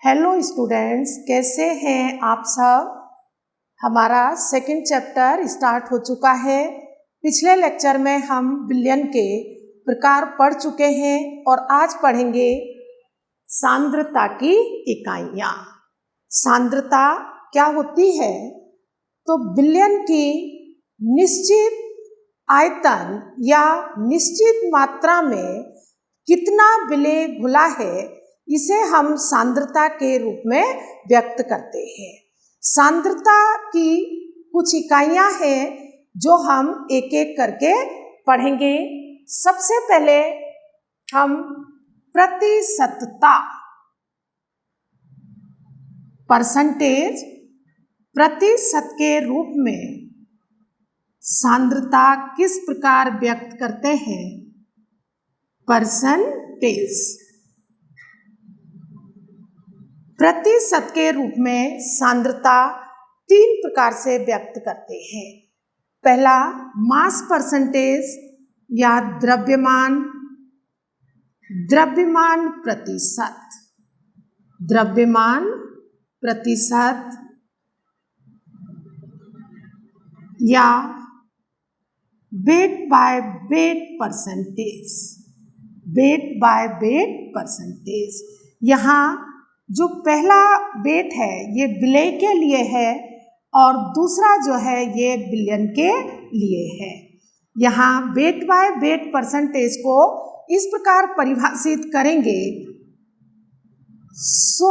Hello students, कैसे हैं आप सब। हमारा सेकंड चैप्टर स्टार्ट हो चुका है। पिछले लेक्चर में हम बिलियन के प्रकार पढ़ चुके हैं और आज पढ़ेंगे सांद्रता की इकाइयाँ। सांद्रता क्या होती है? तो बिलियन की निश्चित आयतन या निश्चित मात्रा में कितना विलेय घुला है, इसे हम सांद्रता के रूप में व्यक्त करते हैं। सांद्रता की कुछ इकाइयाँ हैं जो हम एक एक करके पढ़ेंगे। सबसे पहले हम प्रतिशतता, परसेंटेज, प्रतिशत के रूप में सांद्रता किस प्रकार व्यक्त करते हैं? परसेंटेज। प्रतिशत के रूप में सांद्रता तीन प्रकार से व्यक्त करते हैं। पहला मास परसेंटेज या द्रव्यमान प्रतिशत, द्रव्यमान प्रतिशत या weight by weight percentage, weight by weight percentage. यहाँ जो पहला वेट है ये विलेय के लिए है और दूसरा जो है ये बिलियन के लिए है। यहाँ वेट बाय वेट परसेंटेज को इस प्रकार परिभाषित करेंगे: 100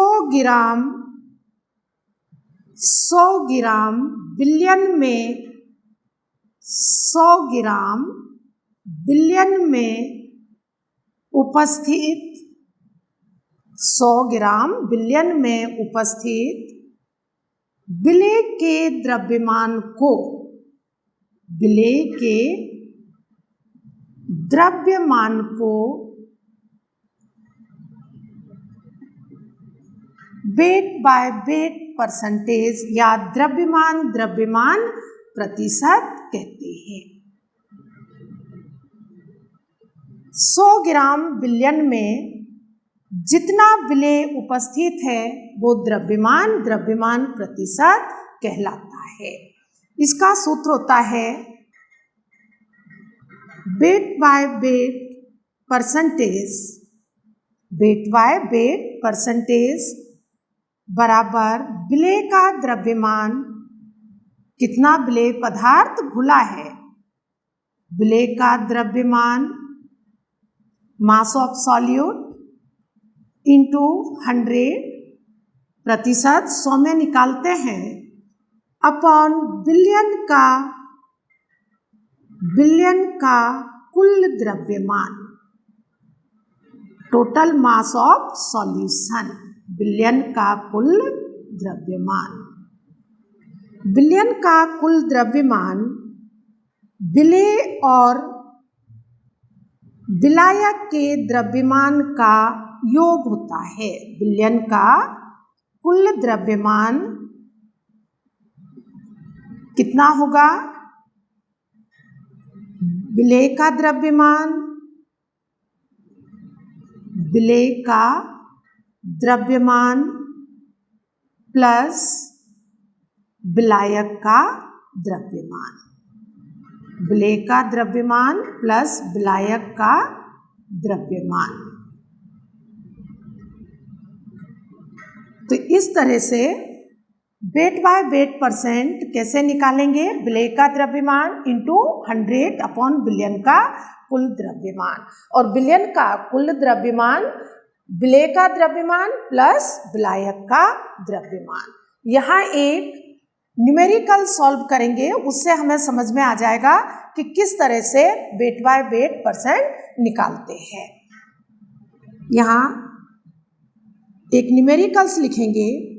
ग्राम बिलियन में, 100 ग्राम बिलियन में उपस्थित, 100 ग्राम बिलियन में उपस्थित विलेय के द्रव्यमान को, विलेय के द्रव्यमान को वेट बाय वेट परसेंटेज या द्रव्यमान प्रतिशत कहते हैं। 100 ग्राम बिलियन में जितना विलेय उपस्थित है वो द्रव्यमान प्रतिशत कहलाता है। इसका सूत्र होता है weight by weight percentage, weight by weight percentage बराबर विलेय का द्रव्यमान, कितना विलेय पदार्थ घुला है, विलेय का द्रव्यमान मास ऑफ सॉल्यूट इंटू 100, प्रतिशत 100 में निकालते हैं, अपॉन बिलियन का कुल द्रव्यमान, total mass of solution, billion का कुल द्रव्यमान। बिलियन का कुल द्रव्यमान विलेय और विलायक के द्रव्यमान का योग होता है। बिलियन का कुल द्रव्यमान कितना होगा? विलेय का द्रव्यमान, विलेय का द्रव्यमान प्लस विलायक का द्रव्यमान, विलेय का द्रव्यमान प्लस विलायक का द्रव्यमान। तो इस तरह से वेट बाय वेट परसेंट कैसे निकालेंगे? विलेय का द्रव्यमान इंटू 100 अपॉन बिलियन का कुल द्रव्यमान, और बिलियन का कुल द्रव्यमान विलेय का द्रव्यमान प्लस विलायक का द्रव्यमान। यहाँ एक न्यूमेरिकल सॉल्व करेंगे, उससे हमें समझ में आ जाएगा कि किस तरह से वेट बाय वेट परसेंट निकालते हैं। यहाँ एक न्यूमेरिकल्स लिखेंगे: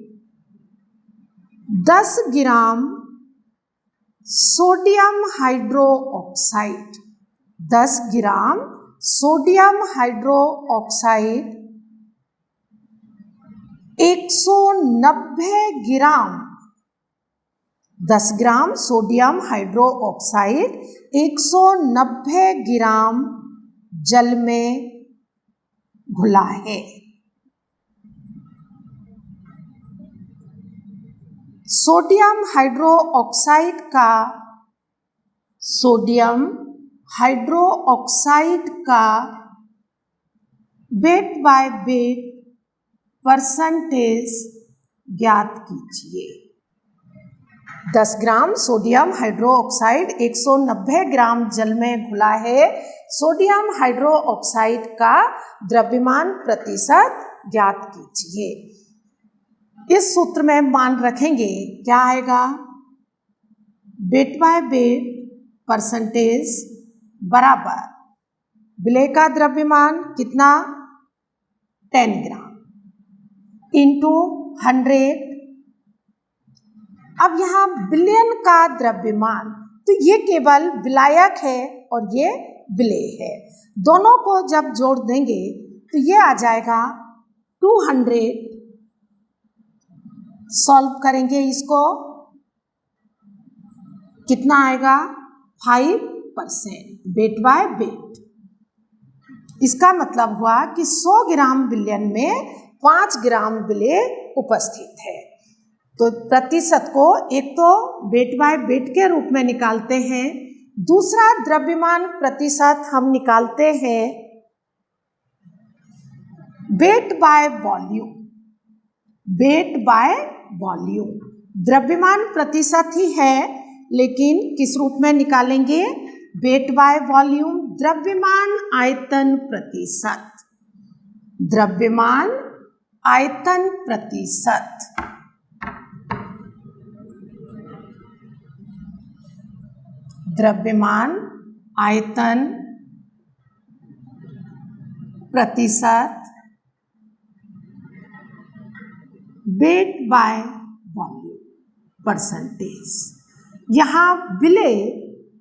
10 gram sodium hydroxide, 10 gram sodium hydroxide 190 ग्राम, 10 ग्राम सोडियम हाइड्रोक्साइड 190 ग्राम जल में घुला है। सोडियम हाइड्रोक्साइड का वेट बाय वेट परसेंटेज ज्ञात कीजिए। 10 ग्राम सोडियम हाइड्रोक्साइड 190 ग्राम जल में घुला है। सोडियम हाइड्रोक्साइड का द्रव्यमान प्रतिशत ज्ञात कीजिए। इस सूत्र में मान रखेंगे, क्या आएगा? वेट बाय वेट परसेंटेज बराबर विलेय का द्रव्यमान कितना? 10 ग्राम इंटू 100। अब यहाँ बिलियन का द्रव्यमान, तो ये केवल विलायक है और ये विलेय है। दोनों को जब जोड़ देंगे तो ये आ जाएगा 200। सॉल्व करेंगे इसको, कितना आएगा? 5% वेट बाय वेट। इसका मतलब हुआ कि 100 ग्राम विलयन में 5 ग्राम विलेय उपस्थित है। तो प्रतिशत को एक तो वेट बाय वेट के रूप में निकालते हैं, दूसरा द्रव्यमान प्रतिशत हम निकालते हैं weight by volume. Weight by volume द्रव्यमान प्रतिशत ही है, लेकिन किस रूप में निकालेंगे? वेट बाय वॉल्यूम द्रव्यमान आयतन प्रतिशत। द्रव्यमान आयतन प्रतिशत। द्रव्यमान आयतन प्रतिशत वेट बाय वॉल्यूम परसेंटेज। यहाँ विलेय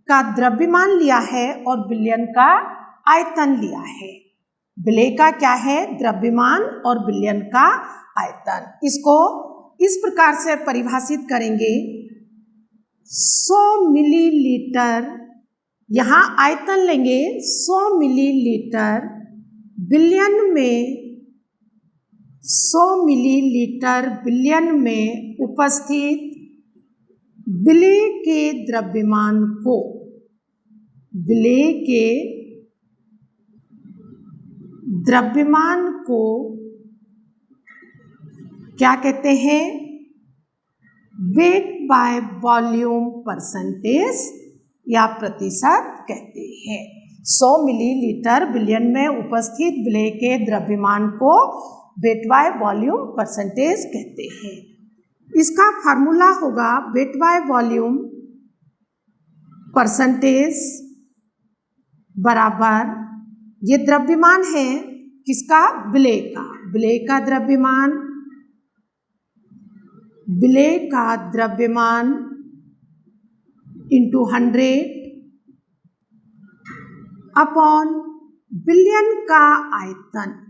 का द्रव्यमान लिया है और विलयन का आयतन लिया है। विलेय का क्या है? द्रव्यमान और विलयन का आयतन। इसको इस प्रकार से परिभाषित करेंगे, 100 मिलीलीटर, यहाँ आयतन लेंगे 100 मिलीलीटर विलयन में, 100 मिलीलीटर विलयन में उपस्थित विलेय के द्रव्यमान को, विलेय के द्रव्यमान को क्या कहते हैं? वेट बाय वॉल्यूम परसेंटेज या प्रतिशत कहते हैं। 100 मिलीलीटर विलयन में उपस्थित विलेय के द्रव्यमान को वेट बाय वॉल्यूम परसेंटेज कहते हैं। इसका फार्मूला होगा वेट बाय वॉल्यूम परसेंटेज बराबर, ये द्रव्यमान है किसका? विलेय का। विलेय का द्रव्यमान, विलेय का द्रव्यमान इंटू 100 अपॉन विलयन का आयतन।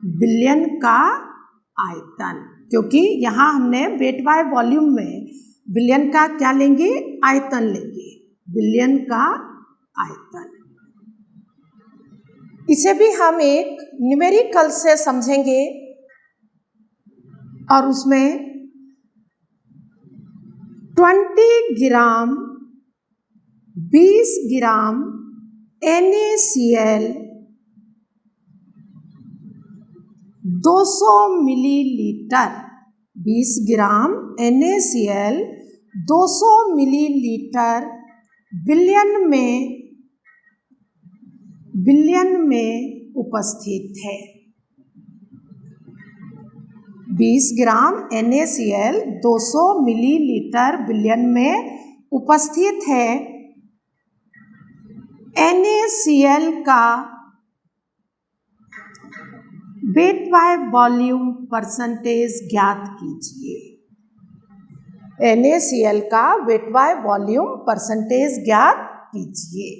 विलयन का आयतन, क्योंकि यहाँ हमने वेट बाय वॉल्यूम में विलयन का क्या लेंगे? आयतन लेंगे। विलयन का आयतन। इसे भी हम एक न्यूमेरिकल से समझेंगे और उसमें 20 ग्राम 20 ग्राम NaCl 200 मिलीलीटर, 20 ग्राम NaCl 200 मिलीलीटर विलयन में उपस्थित है। 20 ग्राम NaCl 200 मिलीलीटर विलयन में उपस्थित है। NaCl का वेट बाय वॉल्यूम परसेंटेज ज्ञात कीजिए। NaCl का वेट बाय वॉल्यूम परसेंटेज ज्ञात कीजिए।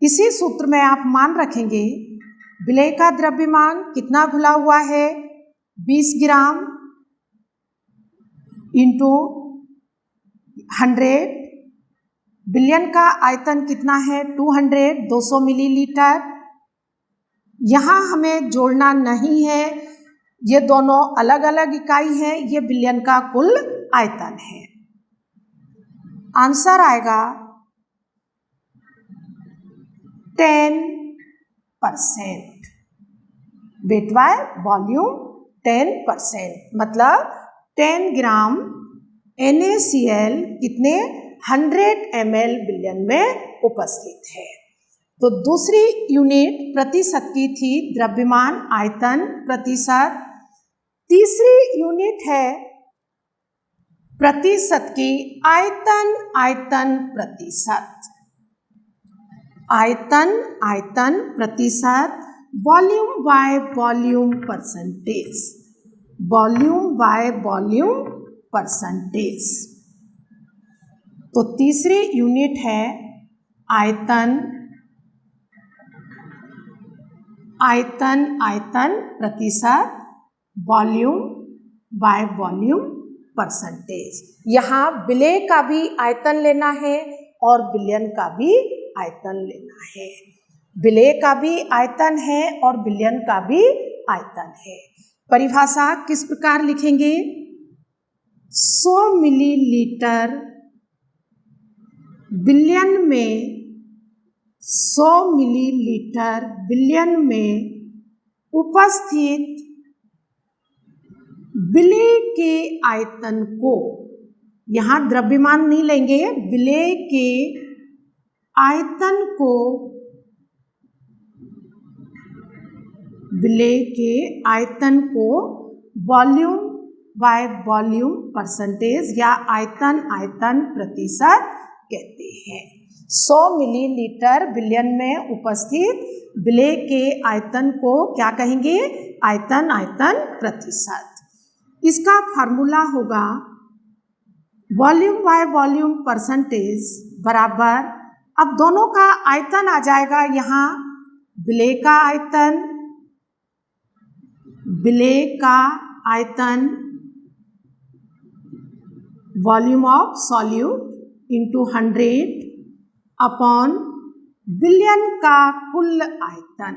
इसी सूत्र में आप मान रखेंगे विलेय का द्रव्यमान कितना घुला हुआ है? 20 ग्राम इंटू 100। विलयन का आयतन कितना है? 200 मिलीलीटर। यहाँ हमें जोड़ना नहीं है, ये दोनों अलग अलग इकाई है, ये विलयन का कुल आयतन है। आंसर आएगा 10%। वेट बाय वॉल्यूम 10%, मतलब 10 ग्राम NaCl कितने 100 ml बिलियन में उपस्थित है। तो दूसरी यूनिट प्रतिशत की थी द्रव्यमान आयतन प्रतिशत। तीसरी यूनिट है प्रतिशत की आयतन प्रतिशत। आयतन प्रतिशत वॉल्यूम बाय वॉल्यूम परसेंटेज। तो तीसरी यूनिट है आयतन प्रतिशत वॉल्यूम बाय वॉल्यूम परसेंटेज। यहाँ विलेय का भी आयतन लेना है और विलयन का भी आयतन लेना है। विलेय का भी आयतन है और विलयन का भी आयतन है। परिभाषा किस प्रकार लिखेंगे? 100 मिलीलीटर बिलियन में 100 मिलीलीटर बिलियन में उपस्थित विलेय के आयतन को, यहाँ द्रव्यमान नहीं लेंगे, विलेय के आयतन को वॉल्यूम बाय वॉल्यूम परसेंटेज या आयतन प्रतिशत कहते हैं। 100 मिलीलीटर बिलियन में उपस्थित विलेय के आयतन को क्या कहेंगे? आयतन प्रतिशत। इसका फार्मूला होगा वॉल्यूम बाय वॉल्यूम परसेंटेज बराबर, अब दोनों का आयतन आ जाएगा यहाँ, विलेय का आयतन volume of solute into 100 upon बिलियन का कुल आयतन।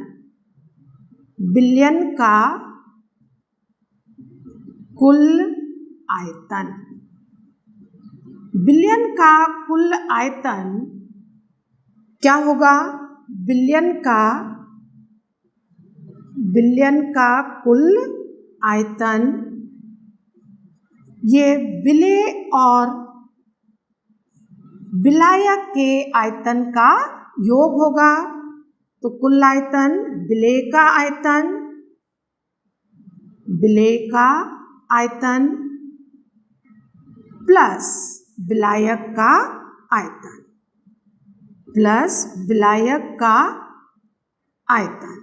बिलियन का कुल आयतन क्या होगा? बिलियन का कुल आयतन ये विलेय और विलायक के आयतन का योग होगा। तो कुल आयतन विलेय का आयतन प्लस विलायक का आयतन।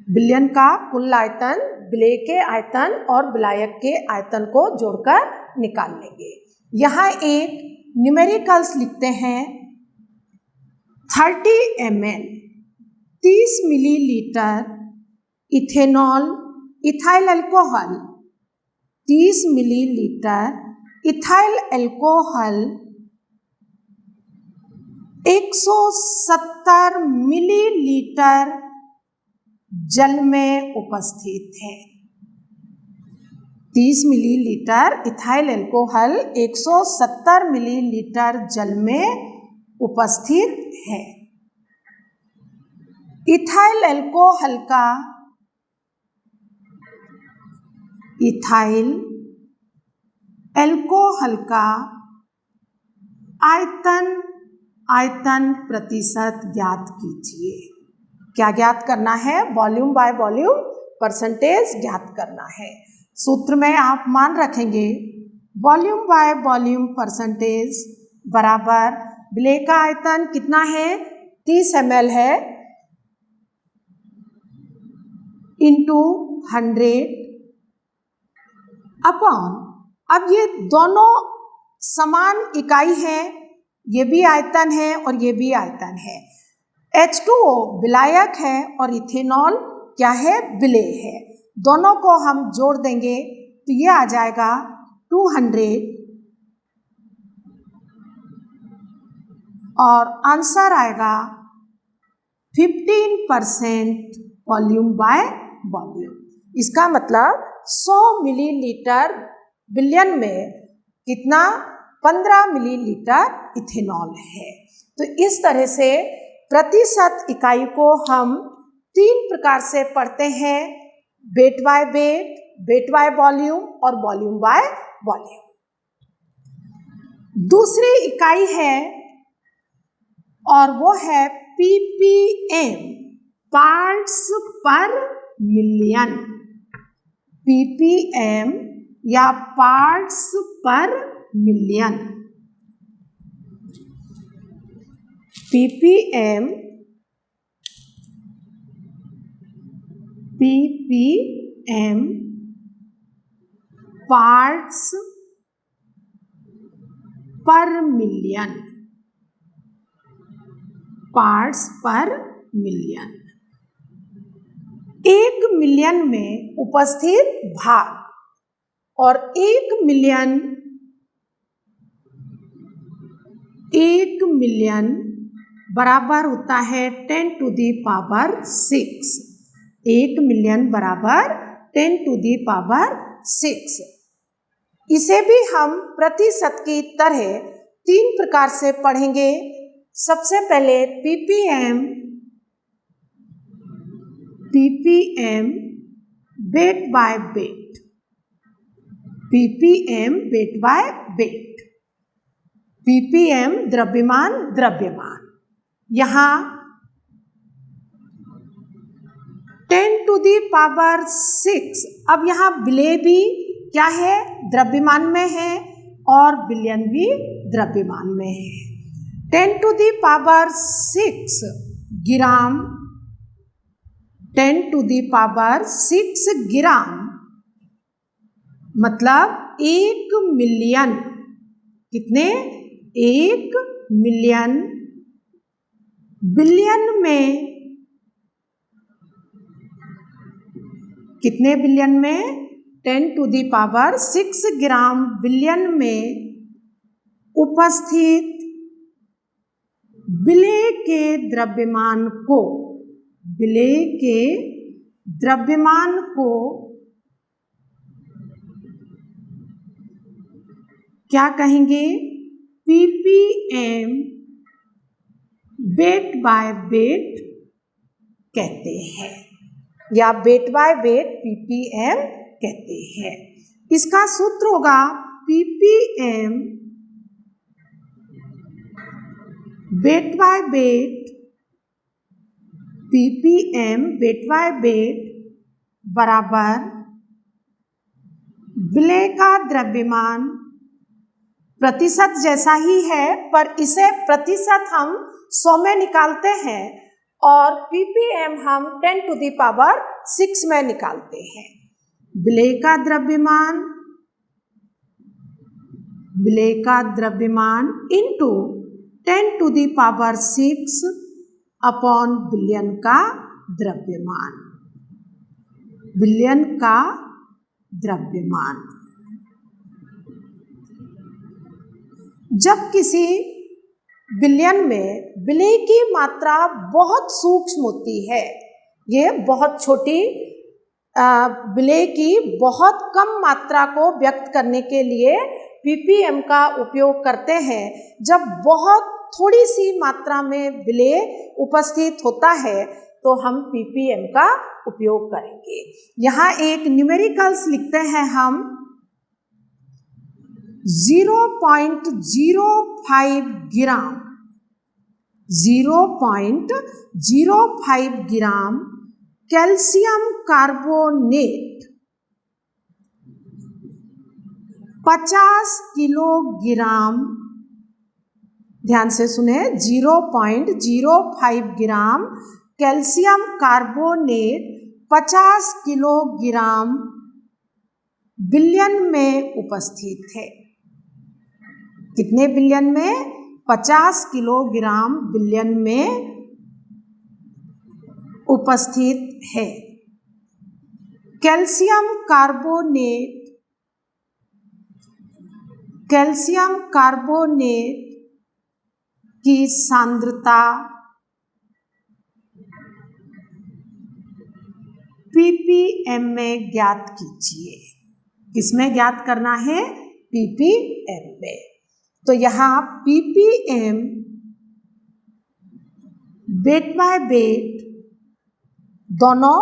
बिलियन का कुल आयतन विलेय के आयतन और विलायक के आयतन को जोड़कर निकाल लेंगे। यहाँ एक न्यूमेरिकल्स लिखते हैं 30 ml 30 millilitre ethyl alcohol 30 millilitre ethyl alcohol 170 millilitre जल में उपस्थित है। 30 मिलीलीटर इथाइल अल्कोहल 170 मिलीलीटर जल में उपस्थित है। इथाइल अल्कोहल का आयतन प्रतिशत ज्ञात कीजिए। क्या ज्ञात करना है? वॉल्यूम बाय वॉल्यूम परसेंटेज ज्ञात करना है। सूत्र में आप मान रखेंगे वॉल्यूम बाय वॉल्यूम परसेंटेज बराबर विलेय का आयतन कितना है? 30 ml है इंटू 100 अपॉन, अब ये दोनों समान इकाई हैं, ये भी आयतन है और ये भी आयतन है। H2O विलायक है और इथेनॉल क्या है? विलेय है। दोनों को हम जोड़ देंगे तो ये आ जाएगा 200 और आंसर आएगा 15% वॉल्यूम बाय वॉल्यूम। इसका मतलब 100 मिलीलीटर बिलियन में कितना 15 मिलीलीटर इथेनॉल है। तो इस तरह से प्रतिशत इकाई को हम 3 प्रकार से पढ़ते हैं, weight by weight, weight by volume और वॉल्यूम बाय वॉल्यूम। दूसरी इकाई है और वो है ppm, पार्ट्स पर मिलियन। ppm या पार्ट्स पर मिलियन। ppm पार्ट्स पर मिलियन, पार्ट्स पर मिलियन। 1 मिलियन में उपस्थित भाग, और 1 मिलियन बराबर होता है 10 टू दी पावर 6। 1 मिलियन बराबर 10 टू दी पावर 6। इसे भी हम प्रतिशत की तरह 3 प्रकार से पढ़ेंगे। सबसे पहले ppm weight by weight, ppm weight by weight. ppm द्रव्यमान, यहाँ 10 टू दी पावर 6। अब यहाँ विलेय भी क्या है, द्रव्यमान में है, और बिलियन भी द्रव्यमान में है। 10 to the power 6 gram, 10 to the power 6 gram मतलब 1 मिलियन। कितने? 1 मिलियन। बिलियन में कितने बिलियन में? 10 टू दी पावर 6 ग्राम बिलियन में उपस्थित विलेय के द्रव्यमान को, विलेय के द्रव्यमान को क्या कहेंगे? ppm वेट बाय वेट कहते हैं, या वेट बाय वेट ppm कहते हैं। इसका सूत्र होगा ppm weight by weight, ppm weight by weight बराबर विलेय का द्रव्यमान। प्रतिशत जैसा ही है, पर इसे प्रतिशत हम 100 में निकालते हैं और ppm हम 10 टू दी पावर 6 में निकालते हैं। विलेय का द्रव्यमान, विलेय का द्रव्यमान into 10 to the power 6 upon बिलियन का द्रव्यमान, बिलियन का द्रव्यमान। जब किसी बिलियन में विलेय की मात्रा बहुत सूक्ष्म होती है, ये बहुत छोटी विलेय की बहुत कम मात्रा को व्यक्त करने के लिए ppm का उपयोग करते हैं। जब बहुत थोड़ी सी मात्रा में विलेय उपस्थित होता है तो हम ppm का उपयोग करेंगे। यहाँ एक न्यूमेरिकल्स लिखते हैं हम 0.05 ग्राम, 0.05 ग्राम कैल्शियम कार्बोनेट 50 किलोग्राम, ध्यान से सुने, 0.05 ग्राम कैल्शियम कार्बोनेट 50 किलोग्राम बिलियन में उपस्थित है। कितने बिलियन में? 50 किलोग्राम बिलियन में उपस्थित है। कैल्शियम कार्बोनेट, कैल्शियम कार्बोनेट की सांद्रता ppm में ज्ञात कीजिए। किसमें ज्ञात करना है? ppm में। तो यहाँ ppm वेट बाय वेट दोनों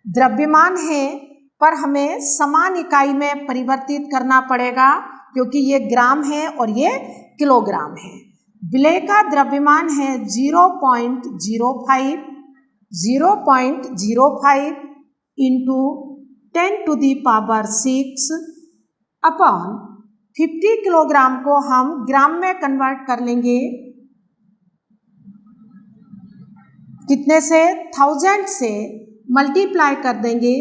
द्रव्यमान है, पर हमें समान इकाई में परिवर्तित करना पड़ेगा क्योंकि ये ग्राम है और ये किलोग्राम है। विलेय का द्रव्यमान है 0.05 इंटू 10⁶ अपॉन 50 किलोग्राम को हम ग्राम में कन्वर्ट कर लेंगे। कितने से? 1000 से मल्टीप्लाई कर देंगे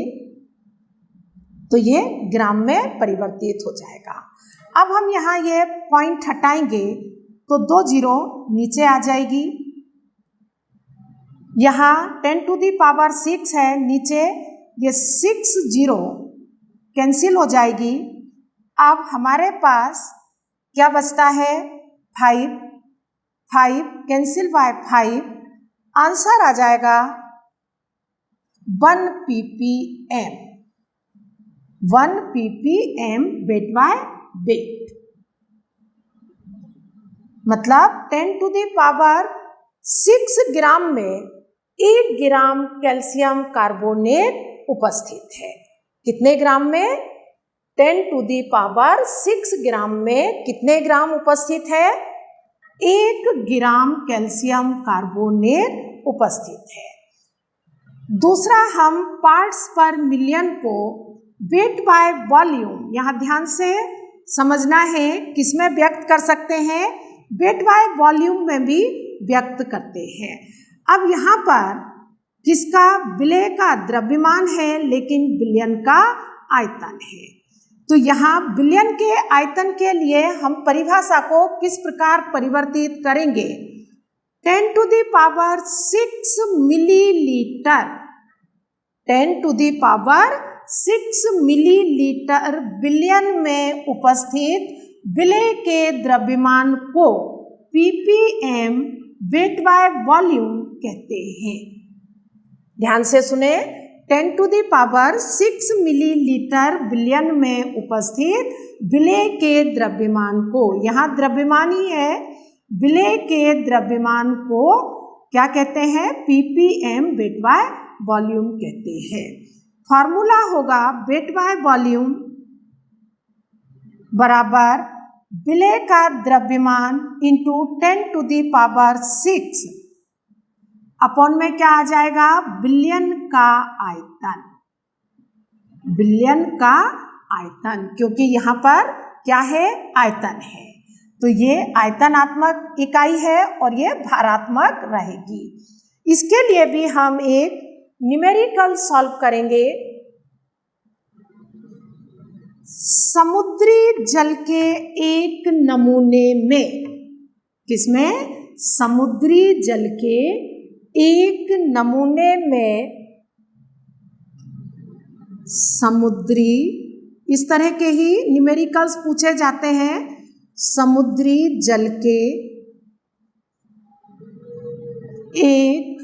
तो ये ग्राम में परिवर्तित हो जाएगा। अब हम यहाँ ये पॉइंट हटाएंगे तो 2 जीरो नीचे आ जाएगी। यहाँ 10⁶ है, नीचे ये 6 जीरो कैंसिल हो जाएगी। अब हमारे पास क्या बचता है? 5 कैंसिल बाय 5, आंसर आ जाएगा 1 ppm। 1 ppm weight by weight, मतलब 10⁶ ग्राम में 1 ग्राम कैल्शियम कार्बोनेट उपस्थित है। कितने ग्राम में? 10⁶ ग्राम में कितने ग्राम उपस्थित है? 1 ग्राम कैल्शियम कार्बोनेट उपस्थित है। दूसरा, हम पार्ट्स पर मिलियन को वेट बाय वॉल्यूम, यहाँ ध्यान से समझना है, किसमें व्यक्त कर सकते हैं? वेट बाय वॉल्यूम में भी व्यक्त करते हैं। अब यहाँ पर किसका? विलेय का द्रव्यमान है लेकिन विलयन का आयतन है। तो यहाँ विलयन के आयतन के लिए हम परिभाषा को किस प्रकार परिवर्तित करेंगे? 10⁶ मिलीलीटर, 10⁶ मिलीलीटर विलयन में उपस्थित विलेय के द्रव्यमान को ppm वेट बाय वॉल्यूम कहते हैं। ध्यान से सुने, 10⁶ मिलीलीटर विलयन में उपस्थित विलेय के द्रव्यमान को, यहाँ द्रव्यमान ही है, विलेय के द्रव्यमान को क्या कहते हैं? ppm वेट बाय वॉल्यूम कहते हैं। फॉर्मूला होगा वेट बाय वॉल्यूम बराबर विलेय का द्रव्यमान इंटू 10⁶ अपॉन में क्या आ जाएगा? विलयन का आयतन। विलयन का आयतन, क्योंकि यहाँ पर क्या है? आयतन है, तो ये आयतनात्मक इकाई है और ये भारात्मक रहेगी। इसके लिए भी हम एक न्यूमेरिकल सॉल्व करेंगे। समुद्री जल के एक नमूने में, किसमें? समुद्री जल के एक नमूने में समुद्री, इस तरह के ही न्यूमेरिकल्स पूछे जाते हैं। समुद्री जल के एक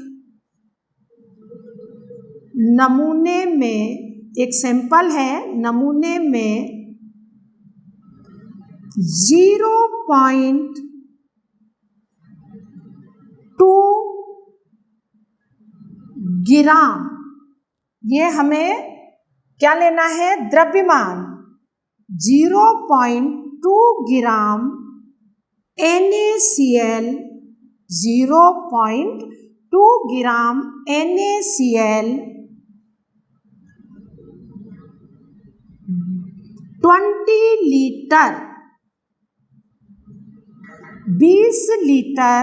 नमूने में, एक सैंपल है, नमूने में 0.2 ग्राम, ये हमें क्या लेना है? द्रव्यमान 0.2 ग्राम NaCl, 0.2 ग्राम NaCl 20 लीटर, 20 लीटर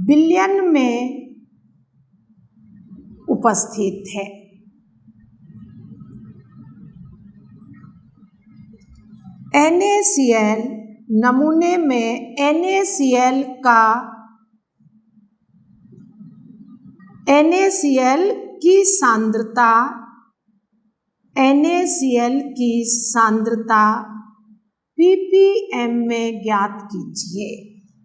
विलयन में उपस्थित है। NaCl, नमूने में NaCl का, NaCl की सांद्रता, NaCl की सांद्रता ppm में ज्ञात कीजिए।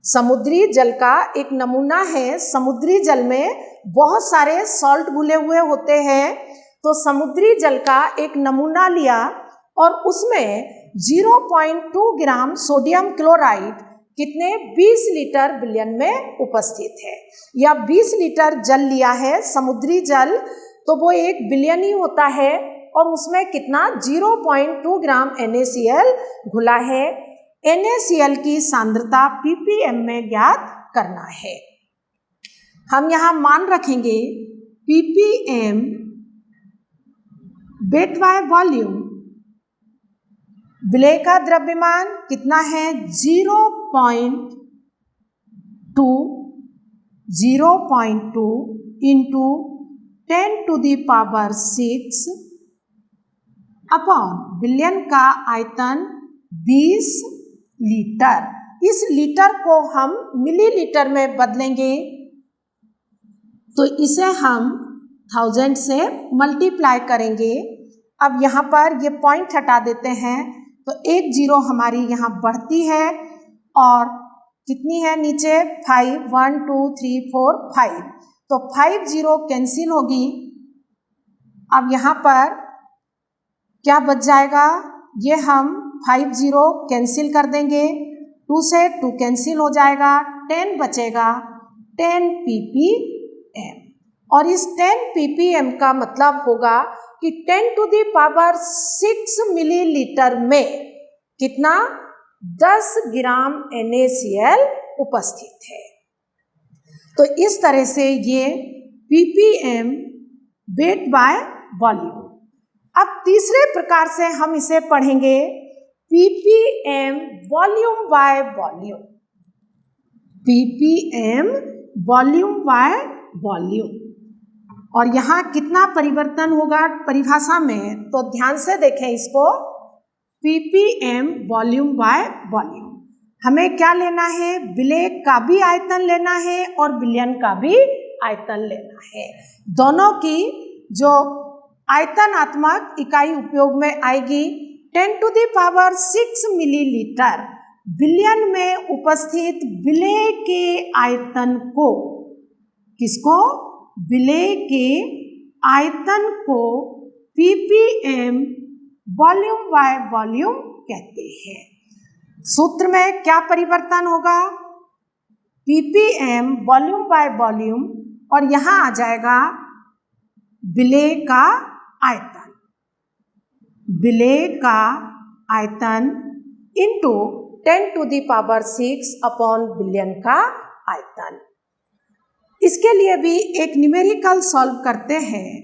समुद्री जल का एक नमूना है। समुद्री जल में बहुत सारे सॉल्ट घुले हुए होते हैं, तो समुद्री जल का एक नमूना लिया और उसमें 0.2 ग्राम सोडियम क्लोराइड कितने 20 लीटर बिलियन में उपस्थित है। या 20 लीटर जल लिया है समुद्री जल, तो वो 1 बिलियन ही होता है और उसमें कितना 0.2 ग्राम NaCl घुला है। NaCl की सांद्रता ppm में ज्ञात करना है। हम यहाँ मान रखेंगे ppm वेट बाय वॉल्यूम। विलेय का द्रव्यमान कितना है 0.2 इंटू 10⁶ अपॉन बिलियन का आयतन 20 लीटर। इस लीटर को हम मिलीलीटर में बदलेंगे तो इसे हम 1000 से मल्टीप्लाई करेंगे। अब यहाँ पर ये पॉइंट हटा देते हैं तो 1 0 हमारी यहाँ बढ़ती है और कितनी है नीचे 5 1 2 3 4 5, तो 5 0 कैंसिल होगी। अब यहाँ पर क्या बच जाएगा, ये हम 5 0 कैंसिल कर देंगे, 2 से 2 कैंसिल हो जाएगा, 10 बचेगा 10 ppm। और इस 10 ppm का मतलब होगा कि 10⁶ मिलीलीटर में कितना 10 ग्राम NaCl उपस्थित है। तो इस तरह से ये ppm वेट बाय वॉल्यूम। अब तीसरे प्रकार से हम इसे पढ़ेंगे ppm volume by volume. ppm volume by volume. और यहाँ कितना परिवर्तन होगा परिभाषा में, तो ध्यान से देखें इसको। ppm वॉल्यूम बाय वॉल्यूम, हमें क्या लेना है, विलेय का भी आयतन लेना है और विलयन का भी आयतन लेना है। दोनों की जो आयतनात्मक इकाई उपयोग में आएगी 10⁶ मिलीलीटर। विलयन में उपस्थित विलेय के आयतन को, किसको, विलेय के आयतन को ppm वॉल्यूम बाय वॉल्यूम कहते हैं। सूत्र में क्या परिवर्तन होगा, ppm वॉल्यूम बाय वॉल्यूम और यहाँ आ जाएगा विलेय का आयतन, विलेय का आयतन इंटू 10⁶ अपॉन बिलियन का आयतन। इसके लिए भी एक न्यूमेरिकल सॉल्व करते हैं।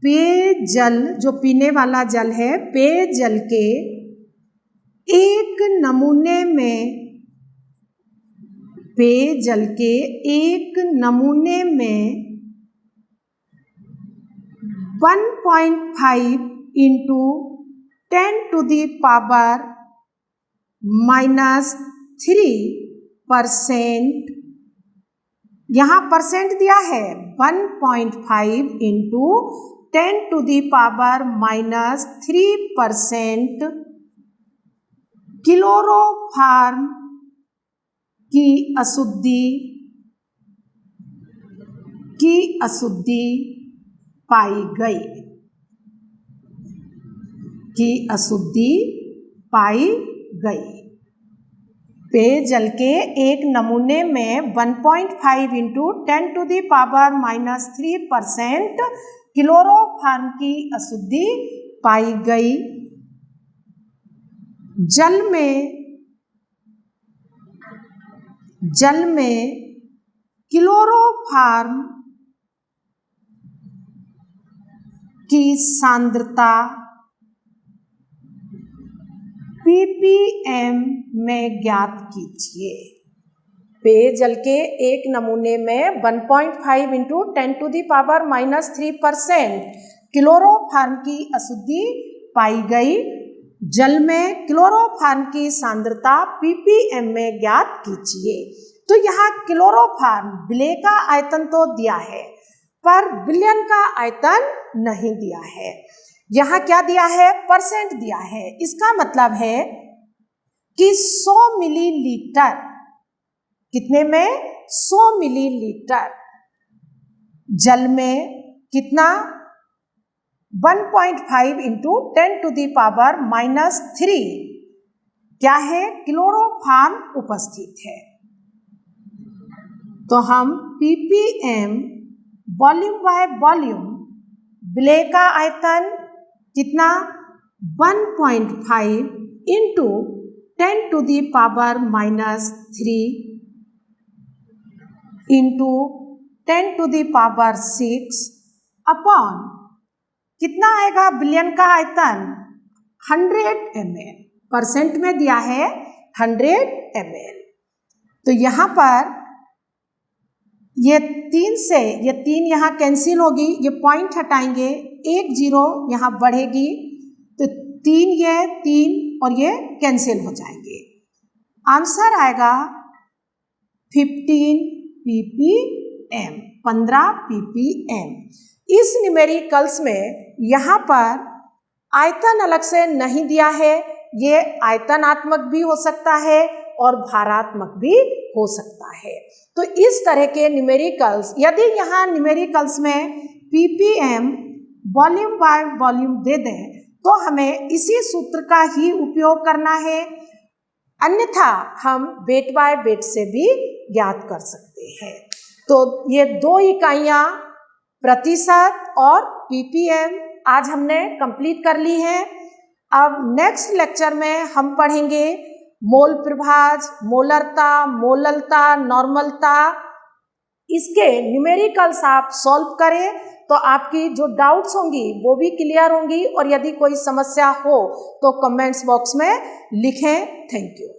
पेयजल जो पीने वाला जल है, पेयजल के एक नमूने में, पेयजल के एक नमूने में 1.5 इंटू 10⁻³ यहाँ परसेंट दिया है 1.5 इंटू 10⁻³ क्लोरोफॉर्म की अशुद्धि पाई गई। पेयजल के एक नमूने में 1.5 इंटू 10⁻³ क्लोरोफॉर्म की अशुद्धि पाई गई। जल में क्लोरोफॉर्म की सांद्रता ppm में ज्ञात कीजिए। पेयजल के एक नमूने में 1.5 इंटू 10⁻³ क्लोरोफॉर्म की अशुद्धि पाई गई। जल में क्लोरोफॉर्म की सांद्रता ppm में ज्ञात कीजिए। तो यहाँ क्लोरोफॉर्म विलेय का आयतन तो दिया है पर विलयन का आयतन नहीं दिया है। यहाँ क्या दिया है, परसेंट दिया है। इसका मतलब है कि 100 मिलीलीटर, कितने में? 100 मिलीलीटर जल में कितना? 1.5 इंटू 10⁻³ क्या है? क्लोरोफॉर्म उपस्थित है। तो हम ppm वॉल्यूम बाय वॉल्यूम विलय का आयतन कितना? 1.5 इंटू 10⁻³ इंटू 10⁻6 अपॉन कितना आएगा विलयन का आयतन? 100 ml, परसेंट में दिया है 100 ml। तो यहाँ पर ये 3 से ये 3 यहाँ कैंसिल होगी, ये पॉइंट हटाएंगे, 1 0 यहाँ बढ़ेगी, तो 3 ये 3 और ये कैंसिल हो जाएंगे। आंसर आएगा 15 ppm, 15 ppm। इस न्यूमेरिकल्स में यहाँ पर आयतन अलग से नहीं दिया है, ये आयतनात्मक भी हो सकता है और भारात्मक भी हो सकता है। तो इस तरह के न्यूमेरिकल्स, यदि यहाँ न्यूमेरिकल्स में ppm वॉल्यूम बाय वॉल्यूम दे दें तो हमें इसी सूत्र का ही उपयोग करना है, अन्यथा हम वेट बाय वेट से भी ज्ञात कर सकते हैं। तो ये 2 इकाइयाँ प्रतिशत और ppm आज हमने कंप्लीट कर ली हैं। अब नेक्स्ट लेक्चर में हम पढ़ेंगे मोल प्रभाज, मोलरता, मोललता, नॉर्मलता। इसके न्यूमेरिकल्स आप सॉल्व करें तो आपकी जो डाउट्स होंगी वो भी क्लियर होंगी, और यदि कोई समस्या हो तो कमेंट्स बॉक्स में लिखें। Thank you.